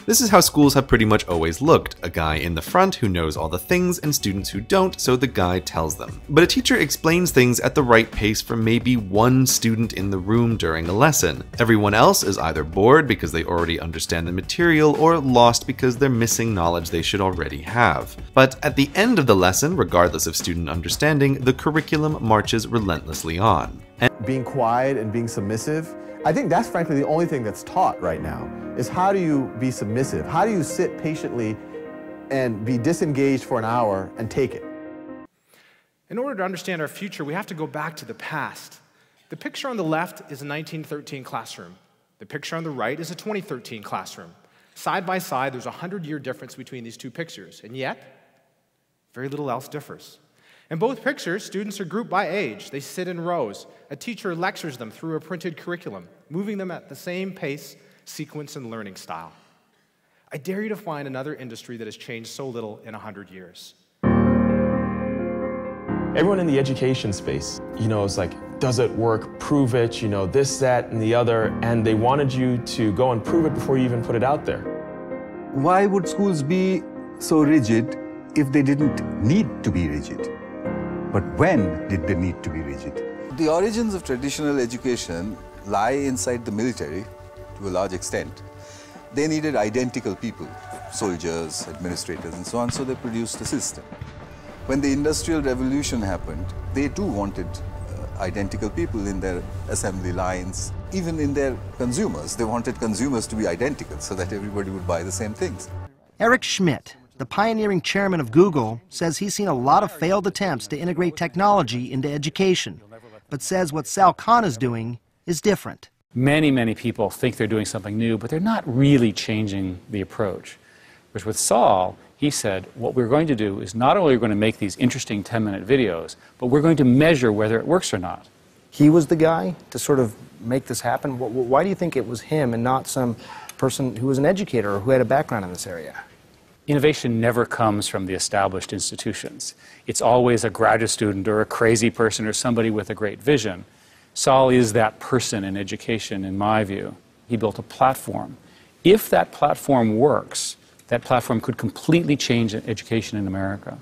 This is how schools have pretty much always looked: a guy in the front who knows all the things and students who don't, so the guy tells them. But a teacher explains things at the right pace for maybe one student in the room during a lesson. Everyone else is either bored because they already understand the material or lost because they're missing knowledge they should already have. But at the end of the lesson, regardless of student understanding, the curriculum marches relentlessly on. Being quiet and being submissive, I think that's frankly the only thing that's taught right now, is how do you be submissive? How do you sit patiently and be disengaged for an hour and take it? In order to understand our future, we have to go back to the past. The picture on the left is a 1913 classroom. The picture on the right is a 2013 classroom. Side by side, there's a 100-year difference between these two pictures, and yet, very little else differs. In both pictures, students are grouped by age. They sit in rows. A teacher lectures them through a printed curriculum, moving them at the same pace, sequence, and learning style. I dare you to find another industry that has changed so little in 100 years. Everyone in the education space, is like, does it work? Prove it, this, that, and the other, and they wanted you to go and prove it before you even put it out there. Why would schools be so rigid if they didn't need to be rigid? But when did they need to be rigid? The origins of traditional education lie inside the military to a large extent. They needed identical people, soldiers, administrators, and so on, so they produced a system. When the Industrial Revolution happened, they too wanted identical people in their assembly lines, even in their consumers. They wanted consumers to be identical so that everybody would buy the same things. Eric Schmidt, the pioneering chairman of Google, says he's seen a lot of failed attempts to integrate technology into education, but says what Sal Khan is doing is different. Many people think they're doing something new, but they're not really changing the approach. Whereas with Sal, he said, what we're going to do is not only are we going to make these interesting 10-minute videos, but we're going to measure whether it works or not. He was the guy to sort of make this happen? Why do you think it was him and not some person who was an educator or who had a background in this area? Innovation never comes from the established institutions. It's always a graduate student or a crazy person or somebody with a great vision. Sal is that person in education, in my view. He built a platform. If that platform works, that platform could completely change education in America.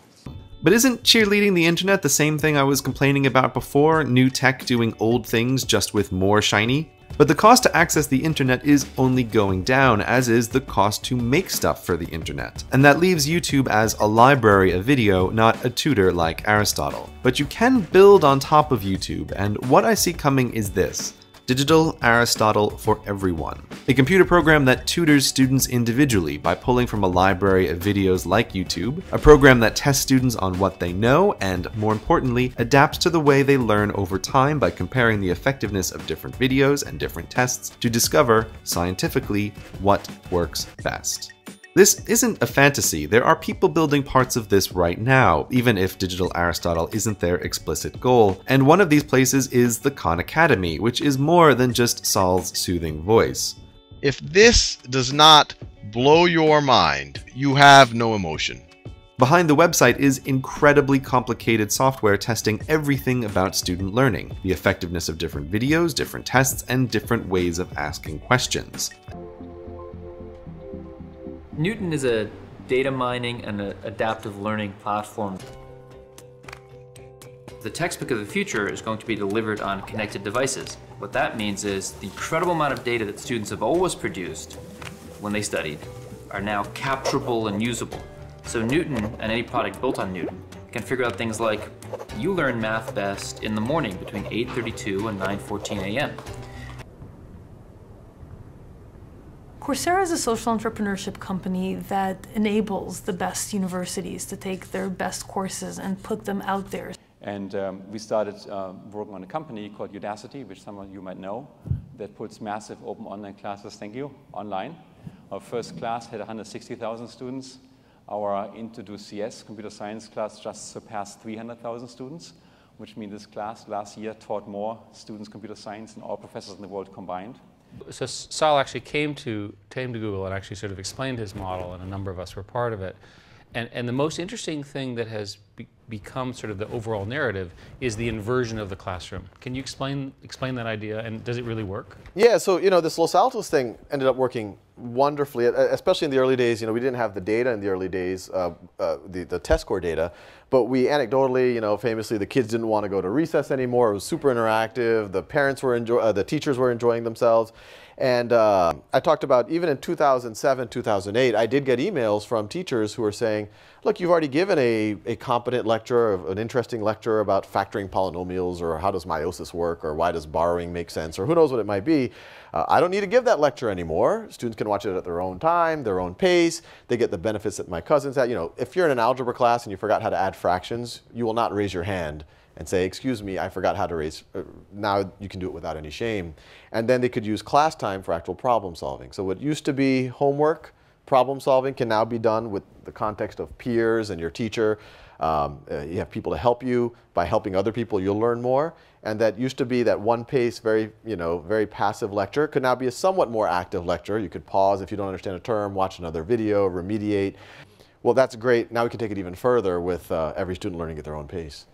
But isn't cheerleading the internet the same thing I was complaining about before? New tech doing old things just with more shiny? But the cost to access the internet is only going down, as is the cost to make stuff for the internet. And that leaves YouTube as a library of video, not a tutor like Aristotle. But you can build on top of YouTube, and what I see coming is this: Digital Aristotle for Everyone. A computer program that tutors students individually by pulling from a library of videos like YouTube, a program that tests students on what they know and, more importantly, adapts to the way they learn over time by comparing the effectiveness of different videos and different tests to discover, scientifically, what works best. This isn't a fantasy. There are people building parts of this right now, even if Digital Aristotle isn't their explicit goal, and one of these places is the Khan Academy, which is more than just Sal's soothing voice. If this does not blow your mind, you have no emotion. Behind the website is incredibly complicated software testing everything about student learning, the effectiveness of different videos, different tests, and different ways of asking questions. Newton is a data mining and an adaptive learning platform. The textbook of the future is going to be delivered on connected devices. What that means is the incredible amount of data that students have always produced when they studied are now capturable and usable. So Newton, and any product built on Newton, can figure out things like, you learn math best in the morning between 8:32 and 9:14 a.m. Coursera is a social entrepreneurship company that enables the best universities to take their best courses and put them out there. And we started working on a company called Udacity, which some of you might know, that puts massive open online classes, thank you, online. Our first class had 160,000 students. Our Introduce CS computer science class just surpassed 300,000 students, which means this class last year taught more students computer science than all professors in the world combined. So Sal actually came to Google and actually sort of explained his model, and a number of us were part of it. And the most interesting thing that has become sort of the overall narrative is the inversion of the classroom. Can you explain that idea, and does it really work? Yeah, so this Los Altos thing ended up working wonderfully, especially in the early days. We didn't have the data in the early days, the test score data, but we anecdotally, famously, the kids didn't want to go to recess anymore. It was super interactive. The parents were the teachers were enjoying themselves. And I talked about even in 2007, 2008, I did get emails from teachers who were saying, look, you've already given a competent lecture, an interesting lecture about factoring polynomials, or how does meiosis work, or why does borrowing make sense, or who knows what it might be. I don't need to give that lecture anymore. Students can watch it at their own time, their own pace. They get the benefits that my cousins had. If you're in an algebra class and you forgot how to add fractions, you will not raise your hand and say, excuse me, I forgot how to raise. Now you can do it without any shame. And then they could use class time for actual problem solving. So what used to be homework, problem solving, can now be done with the context of peers and your teacher. You have people to help you. By helping other people, you'll learn more. And that used to be that one pace, very passive lecture, could now be a somewhat more active lecture. You could pause if you don't understand a term, watch another video, remediate. Well, that's great. Now we can take it even further with every student learning at their own pace.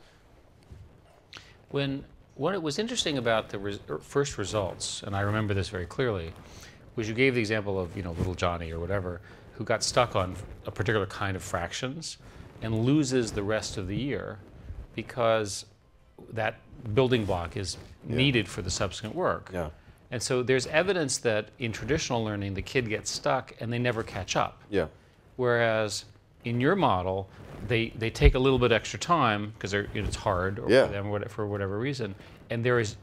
What was interesting about the first results, and I remember this very clearly, was you gave the example of little Johnny or whatever, who got stuck on a particular kind of fractions and loses the rest of the year because that building block is needed for the subsequent work. Yeah. And so there's evidence that in traditional learning, the kid gets stuck and they never catch up. Yeah. Whereas in your model, they take a little bit extra time because it's hard for them for whatever reason, and there is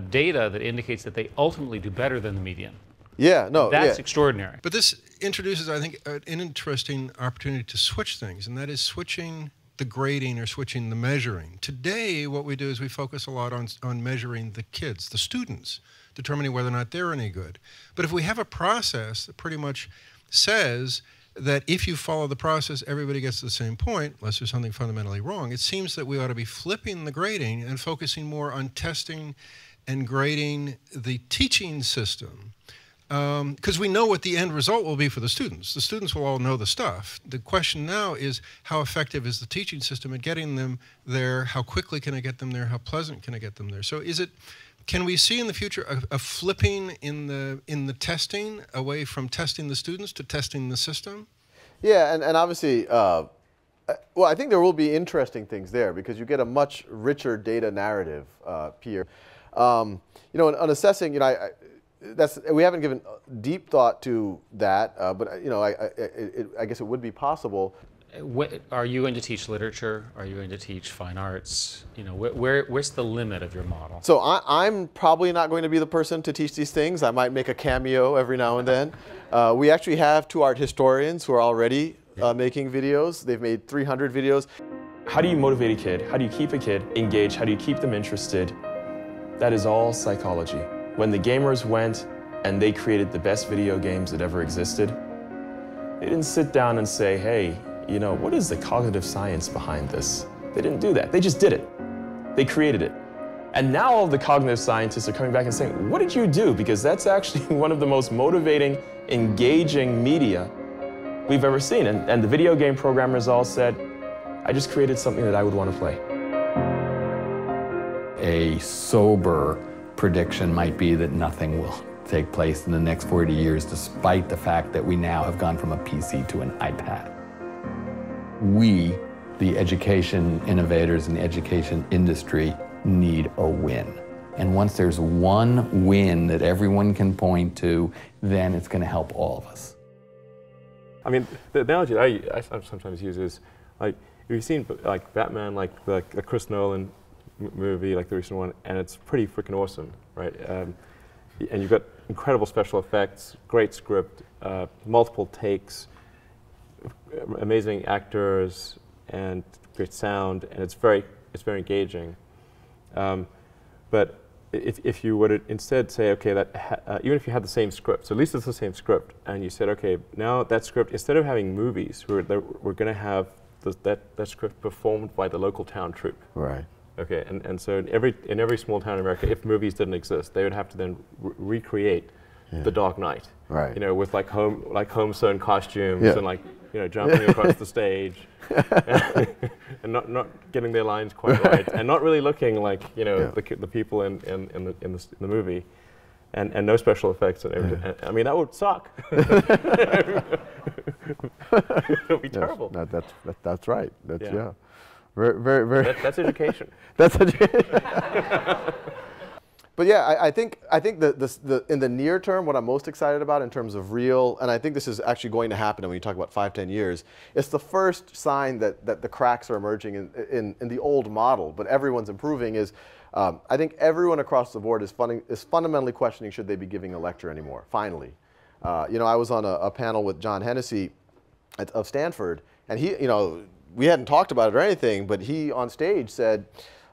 data that indicates that they ultimately do better than the median. Yeah, no, that's extraordinary. But this introduces, I think, an interesting opportunity to switch things, and that is switching the grading or switching the measuring. Today, what we do is we focus a lot on measuring the kids, the students, determining whether or not they're any good. But if we have a process that pretty much says that if you follow the process, everybody gets to the same point, unless there's something fundamentally wrong, it seems that we ought to be flipping the grading and focusing more on testing and grading the teaching system. Because we know what the end result will be for the students. The students will all know the stuff. The question now is, how effective is the teaching system at getting them there? How quickly can I get them there? How pleasant can I get them there? So can we see in the future a flipping in the testing away from testing the students to testing the system? Yeah, and obviously, well, I think there will be interesting things there because you get a much richer data narrative, Pierre. On assessing, we haven't given deep thought to that, but I guess it would be possible. Are you going to teach literature? Are you going to teach fine arts? Where's the limit of your model? So I'm probably not going to be the person to teach these things. I might make a cameo every now and then. We actually have 2 art historians who are already making videos. They've made 300 videos. How do you motivate a kid? How do you keep a kid engaged? How do you keep them interested? That is all psychology. When the gamers went and they created the best video games that ever existed, they didn't sit down and say, hey, what is the cognitive science behind this? They didn't do that. They just did it. They created it. And now all the cognitive scientists are coming back and saying, what did you do? Because that's actually one of the most motivating, engaging media we've ever seen. And the video game programmers all said, I just created something that I would want to play. A sober prediction might be that nothing will take place in the next 40 years, despite the fact that we now have gone from a PC to an iPad. We, the education innovators in the education industry, need a win. And once there's one win that everyone can point to, then it's going to help all of us. I mean, the analogy that I sometimes use is, like, you've seen like Batman, like a Chris Nolan movie, like the recent one, and it's pretty freaking awesome, right? And you've got incredible special effects, great script, multiple takes, amazing actors, and great sound, and it's very engaging. But if you were to instead say, okay, even if you had the same script, so at least it's the same script, and you said, okay, now that script, instead of having movies, we're going to have that script performed by the local town troupe. Right. Okay, and so in every small town in America, if movies didn't exist, they would have to then recreate The Dark Knight. Right. With like home sewn costumes and like jumping across the stage, and not getting their lines quite right, and not really looking like the people in the movie, and no special effects and everything. I mean, that would suck. It would be terrible. That's right. That's very. That's education. That's education. But yeah, I think the in the near term, what I'm most excited about in terms of real, and I think this is actually going to happen when you talk about 5-10 years, it's the first sign that the cracks are emerging in the old model, but everyone's improving, is I think everyone across the board is fundamentally questioning, should they be giving a lecture anymore, finally. I was on a panel with John Hennessy of Stanford, and we hadn't talked about it or anything, but he on stage said,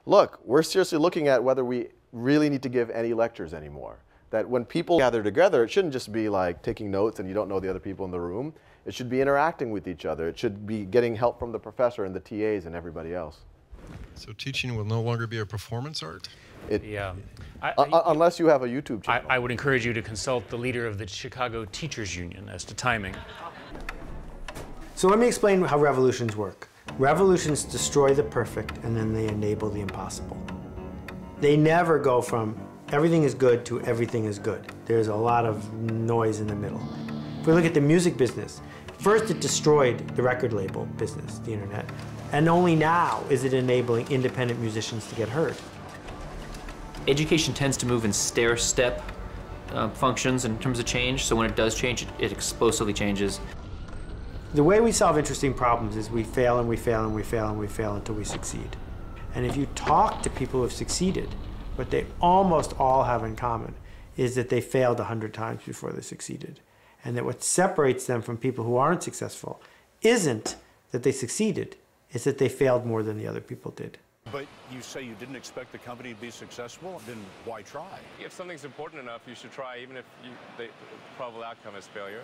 look, we're seriously looking at whether we really need to give any lectures anymore. That when people gather together, it shouldn't just be like taking notes and you don't know the other people in the room. It should be interacting with each other. It should be getting help from the professor and the TAs and everybody else. So teaching will no longer be a performance art? Unless you have a YouTube channel. I would encourage you to consult the leader of the Chicago Teachers Union as to timing. So let me explain how revolutions work. Revolutions destroy the perfect and then they enable the impossible. They never go from everything is good to everything is good. There's a lot of noise in the middle. If we look at the music business, first it destroyed the record label business, the internet, and only now is it enabling independent musicians to get heard. Education tends to move in stair-step functions in terms of change, so when it does change, it explosively changes. The way we solve interesting problems is we fail and we fail and we fail and we fail until we succeed. And if you talk to people who have succeeded, what they almost all have in common is that they failed 100 times before they succeeded. And that what separates them from people who aren't successful isn't that they succeeded, it's that they failed more than the other people did. But you say you didn't expect the company to be successful, then why try? If something's important enough, you should try, even if the probable outcome is failure.